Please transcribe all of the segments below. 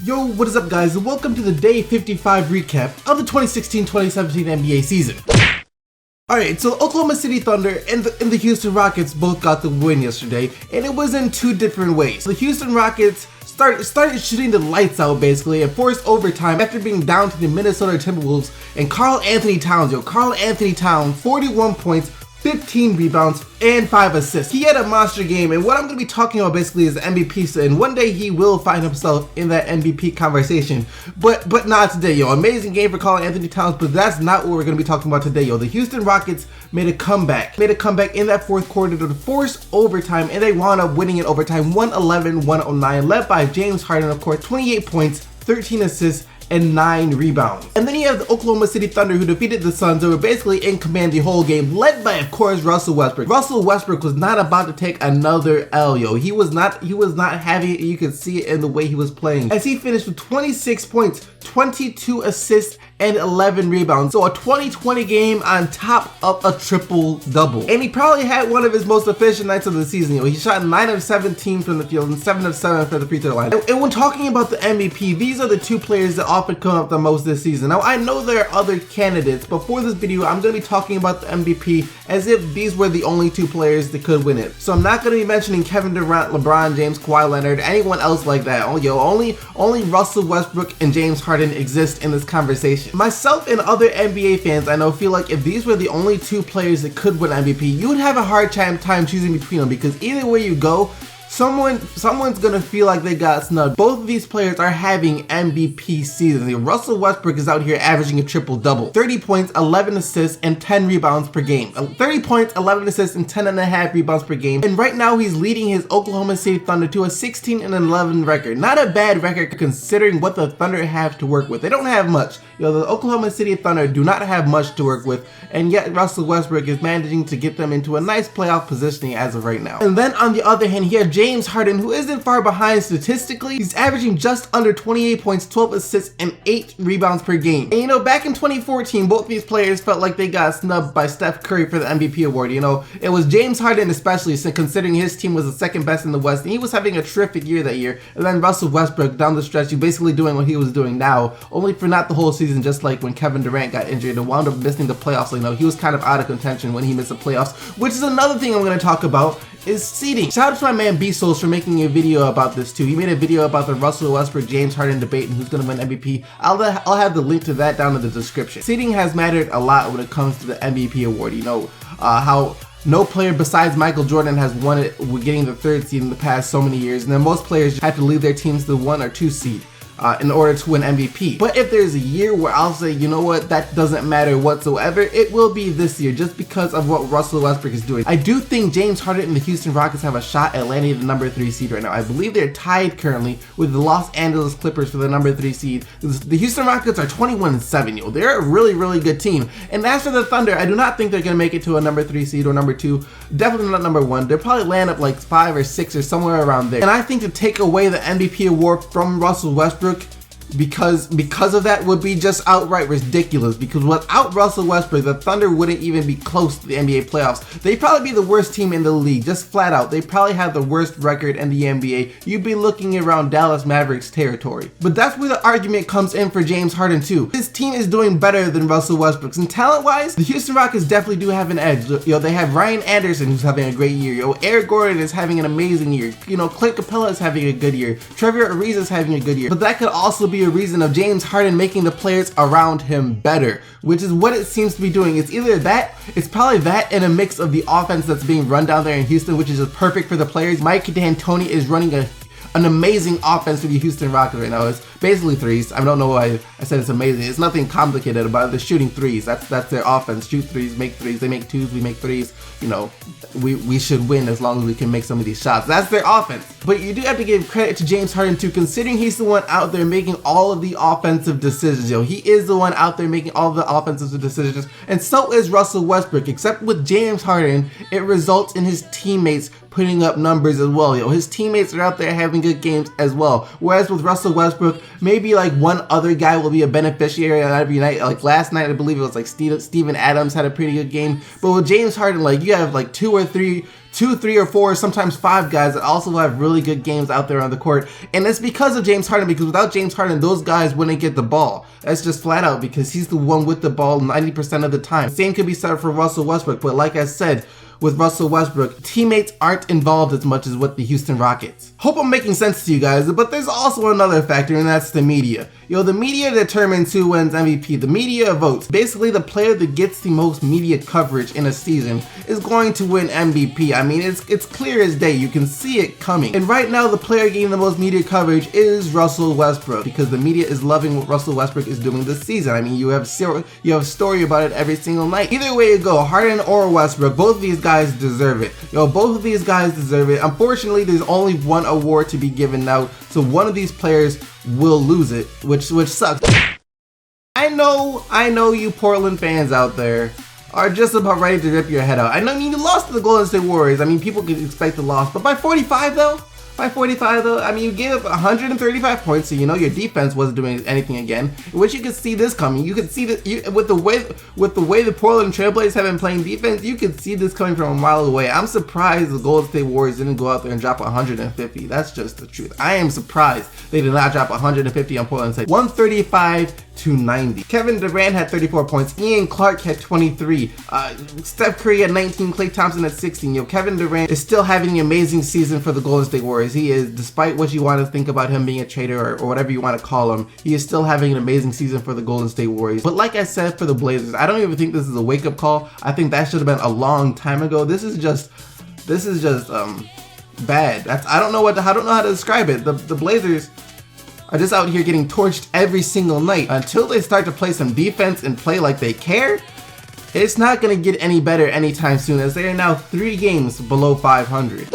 Yo, what is up guys, and welcome to the Day 55 recap of the 2016-2017 NBA season. Alright, so the Oklahoma City Thunder and the Houston Rockets both got the win yesterday, and it was in two different ways. The Houston Rockets started shooting the lights out basically and forced overtime after being down to the Minnesota Timberwolves, and Karl Anthony Towns, 41 points, 15 rebounds, and 5 assists. He had a monster game, and what I'm going to be talking about basically is the MVP, and one day he will find himself in that MVP conversation, but not today, yo. Amazing game for Karl Anthony Towns, but that's not what we're going to be talking about today, yo. The Houston Rockets made a comeback in that fourth quarter to force overtime, and they wound up winning in overtime 111-109, led by James Harden, of course, 28 points, 13 assists, and 9 rebounds. And then you have the Oklahoma City Thunder, who defeated the Suns, who were basically in command the whole game, led by, of course, Russell Westbrook. Russell Westbrook was not about to take another L, yo. He was not having it. You could see it in the way he was playing, as he finished with 26 points, 22 assists, and 11 rebounds. So a 20-20 game on top of a triple-double. And he probably had one of his most efficient nights of the season. You know, he shot 9 of 17 from the field and 7 of 7 for the free throw line. And when talking about the MVP, these are the two players that often come up the most this season. Now, I know there are other candidates, but for this video, I'm going to be talking about the MVP as if these were the only two players that could win it. So I'm not going to be mentioning Kevin Durant, LeBron James, Kawhi Leonard, anyone else like that. Only Russell Westbrook and James Harden exist in this conversation. Myself and other NBA fans I know feel like if these were the only two players that could win MVP, you would have a hard time choosing between them, because either way you go, someone's gonna feel like they got snubbed. Both of these players are having MVP seasons. Russell Westbrook is out here averaging a triple-double. 30 points, 11 assists, and 10 rebounds per game. 30 points, 11 assists, and 10.5 rebounds per game. And right now he's leading his Oklahoma City Thunder to a 16-11 record. Not a bad record considering what the Thunder have to work with. They don't have much. The Oklahoma City Thunder do not have much to work with, and yet Russell Westbrook is managing to get them into a nice playoff positioning as of right now. And then on the other hand, you have James Harden, who isn't far behind statistically. He's averaging just under 28 points, 12 assists, and 8 rebounds per game. And back in 2014, both these players felt like they got snubbed by Steph Curry for the MVP award. It was James Harden especially, considering his team was the second best in the West, and he was having a terrific year that year. And then Russell Westbrook down the stretch, basically doing what he was doing now, only for not the whole season, just like when Kevin Durant got injured and wound up missing the playoffs. He was kind of out of contention when he missed the playoffs, which is another thing I'm going to talk about, is seeding. Shout out to my man B-Souls for making a video about this too. He made a video about the Russell Westbrook James Harden debate and who's going to win MVP. I'll have the link to that down in the description. Seeding has mattered a lot when it comes to the MVP award. How no player besides Michael Jordan has won it with getting the 3rd seed in the past so many years, and then most players have to leave their teams the 1 or 2 seed. In order to win MVP. But if there's a year where I'll say, you know what, that doesn't matter whatsoever, it will be this year, just because of what Russell Westbrook is doing. I do think James Harden and the Houston Rockets have a shot at landing the number 3 seed right now. I believe they're tied currently with the Los Angeles Clippers for the number 3 seed. The Houston Rockets are 21-7, They're a really, really good team. And as for the Thunder, I do not think they're going to make it to a number 3 seed or number 2. Definitely not number 1. They'll probably land up like 5 or 6 or somewhere around there. And I think to take away the MVP award from Russell Westbrook, because of that would be just outright ridiculous, because without Russell Westbrook, the Thunder wouldn't even be close to the NBA playoffs. They'd probably be the worst team in the league, just flat out. They probably have the worst record in the NBA. You'd be looking around Dallas Mavericks territory. But that's where the argument comes in for James Harden too. His team is doing better than Russell Westbrook's, and talent-wise, the Houston Rockets definitely do have an edge. They have Ryan Anderson, who's having a great year. Eric Gordon is having an amazing year. Clint Capella is having a good year. Trevor Ariza is having a good year. But that could also be a reason of James Harden making the players around him better, which is what it seems to be doing. It's either that, it's probably that, and a mix of the offense that's being run down there in Houston, which is just perfect for the players. Mike D'Antoni is running an amazing offense for the Houston Rockets right now. It's basically threes. I don't know why I said it's amazing. It's nothing complicated about it. They're shooting threes. That's their offense. Shoot threes, make threes. They make 2s, we make 3s. We should win as long as we can make some of these shots. That's their offense. But you do have to give credit to James Harden too, considering he's the one out there making all of the offensive decisions. He is the one out there making all of the offensive decisions, and so is Russell Westbrook. Except with James Harden, it results in his teammates putting up numbers as well. Yo, his teammates are out there having good games as well. Whereas with Russell Westbrook, maybe like one other guy will be a beneficiary on every night. Like last night, I believe it was like Steven Adams had a pretty good game. But with James Harden, like you have like two, three, or four, sometimes five guys that also have really good games out there on the court. And it's because of James Harden, because without James Harden, those guys wouldn't get the ball. That's just flat out because he's the one with the ball 90% of the time. Same could be said for Russell Westbrook, but like I said, with Russell Westbrook, teammates aren't involved as much as with the Houston Rockets. Hope I'm making sense to you guys, but there's also another factor, and that's the media. Yo, the media determines who wins MVP. The media votes. Basically, the player that gets the most media coverage in a season is going to win MVP. I mean, it's clear as day. You can see it coming. And right now, the player getting the most media coverage is Russell Westbrook, because the media is loving what Russell Westbrook is doing this season. I mean, you have a story about it every single night. Either way you go, Harden or Westbrook, both of these guys deserve it. Yo, both of these guys deserve it. Unfortunately, there's only one award to be given out, so one of these players will lose it, which sucks. I know you Portland fans out there are just about ready to rip your head out. I know you lost to the Golden State Warriors. I mean, people could expect a loss, but by 45 though, I mean, you gave up 135 points, so you know your defense wasn't doing anything again. Which you could see this coming. You could see that with the way the Portland Trailblazers have been playing defense, you could see this coming from a mile away. I'm surprised the Golden State Warriors didn't go out there and drop 150. That's just the truth. I am surprised they did not drop 150 on Portland State. 135-90. Kevin Durant had 34 points. Ian Clark had 23. Steph Curry had 19. Klay Thompson had 16. Yo, Kevin Durant is still having an amazing season for the Golden State Warriors. He is, despite what you want to think about him being a traitor or whatever you want to call him, he is still having an amazing season for the Golden State Warriors. But like I said for the Blazers, I don't even think this is a wake-up call. I think that should have been a long time ago. This is just bad. I don't know how to describe it. The Blazers are just out here getting torched every single night. Until they start to play some defense and play like they care, it's not going to get any better anytime soon, as they are now 3 games below 500.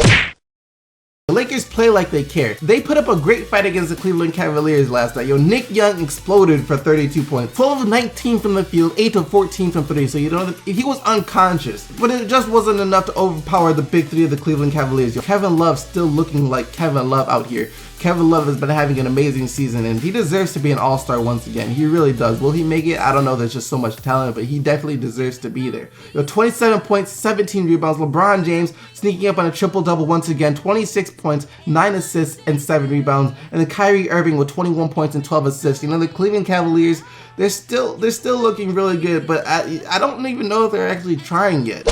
The Lakers play like they care. They put up a great fight against the Cleveland Cavaliers last night. Yo, Nick Young exploded for 32 points. 12 of 19 from the field, 8 of 14 from 3. So you know, he was unconscious. But it just wasn't enough to overpower the big 3 of the Cleveland Cavaliers. Yo, Kevin Love still looking like Kevin Love out here. Kevin Love has been having an amazing season, and he deserves to be an all-star once again. He really does. Will he make it? I don't know. There's just so much talent, but he definitely deserves to be there. Yo, 27 points, 17 rebounds. LeBron James sneaking up on a triple-double once again. 26 points, 9 assists, and 7 rebounds. And then Kyrie Irving with 21 points and 12 assists. You know, the Cleveland Cavaliers, they're still looking really good, but I don't even know if they're actually trying yet.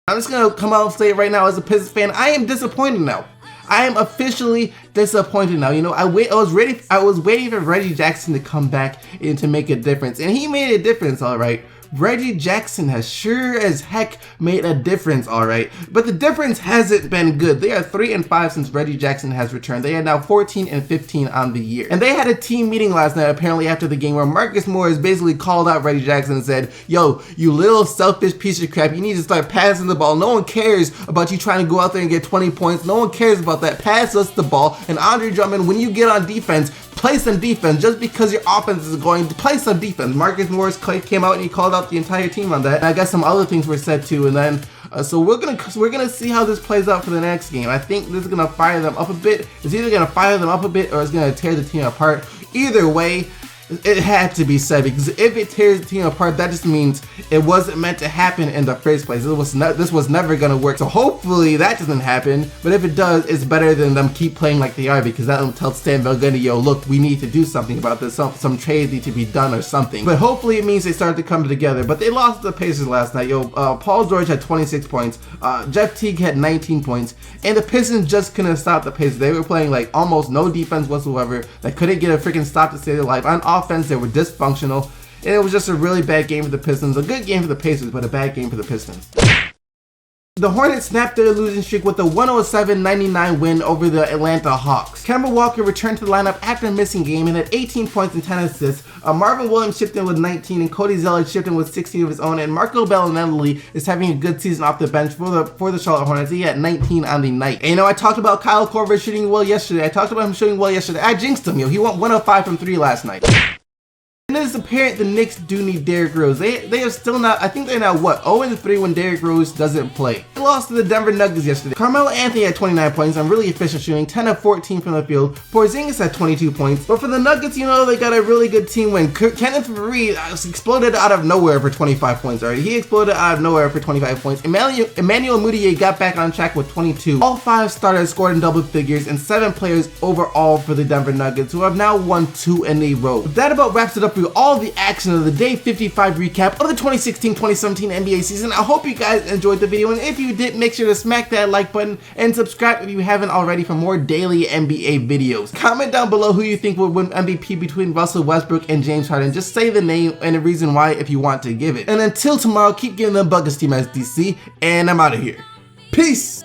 I'm just going to come out and say it right now as a Pistons fan. I am disappointed now. I am officially disappointed now. You know, I was waiting for Reggie Jackson to come back and to make a difference, and he made a difference, all right. Reggie Jackson has sure as heck made a difference, alright. But the difference hasn't been good. They are 3-5 since Reggie Jackson has returned. They are now 14-15 on the year. And they had a team meeting last night, apparently after the game, where Marcus Morris basically called out Reggie Jackson and said, yo, you little selfish piece of crap, you need to start passing the ball. No one cares about you trying to go out there and get 20 points. No one cares about that. Pass us the ball. And Andre Drummond, when you get on defense, play some defense. Just because your offense is going to play some defense. Marcus Morris came out and he called out the entire team on that. And I guess some other things were said too. And then so we're gonna see how this plays out for the next game. I think this is gonna fire them up a bit. It's either gonna fire them up a bit or it's gonna tear the team apart. Either way, it had to be said, because if it tears the team apart, that just means it wasn't meant to happen in the first place. This was never gonna work. So hopefully that doesn't happen. But if it does, it's better than them keep playing like they are, because that will tell Stan Van Gundy, yo, look, we need to do something about this. Some trades need to be done or something. But hopefully it means they start to come together. But they lost to the Pacers last night. Yo, Paul George had 26 points. Jeff Teague had 19 points. And the Pistons just couldn't stop the Pacers. They were playing like almost no defense whatsoever. They couldn't get a freaking stop to save their life. On offense, they were dysfunctional, and it was just a really bad game for the Pistons. A good game for the Pacers, but a bad game for the Pistons. The Hornets snapped their losing streak with a 107-99 win over the Atlanta Hawks. Kemba Walker returned to the lineup after a missing game and had 18 points and 10 assists. Marvin Williams chipped in with 19, and Cody Zeller chipped in with 16 of his own. And Marco Bellinelli is having a good season off the bench for the Charlotte Hornets. He had 19 on the night. And you know, I talked about Kyle Korver shooting well yesterday. I jinxed him, yo. He went 1 of 5 from 3 last night. And it is apparent the Knicks do need Derrick Rose. They are still not, I think they're now what, 0-3 when Derrick Rose doesn't play. They lost to the Denver Nuggets yesterday. Carmelo Anthony had 29 points on really efficient shooting, 10 of 14 from the field. Porzingis had 22 points. But for the Nuggets, you know, they got a really good team win. Kenneth Faried exploded out of nowhere for 25 points already. He exploded out of nowhere for 25 points. Emmanuel Mudiay got back on track with 22. All 5 starters scored in double figures and 7 players overall for the Denver Nuggets, who have now won 2 in a row. That about wraps it up for all the action of the day 55 recap of the 2016-2017 NBA season. I hope you guys enjoyed the video, and if you did, make sure to smack that like button and subscribe if you haven't already for more daily NBA videos. Comment down below who you think would win MVP between Russell Westbrook and James Harden. Just say the name and the reason why if you want to give it. And until tomorrow, keep giving them buckets, Team SDC, and I'm out of here. Peace!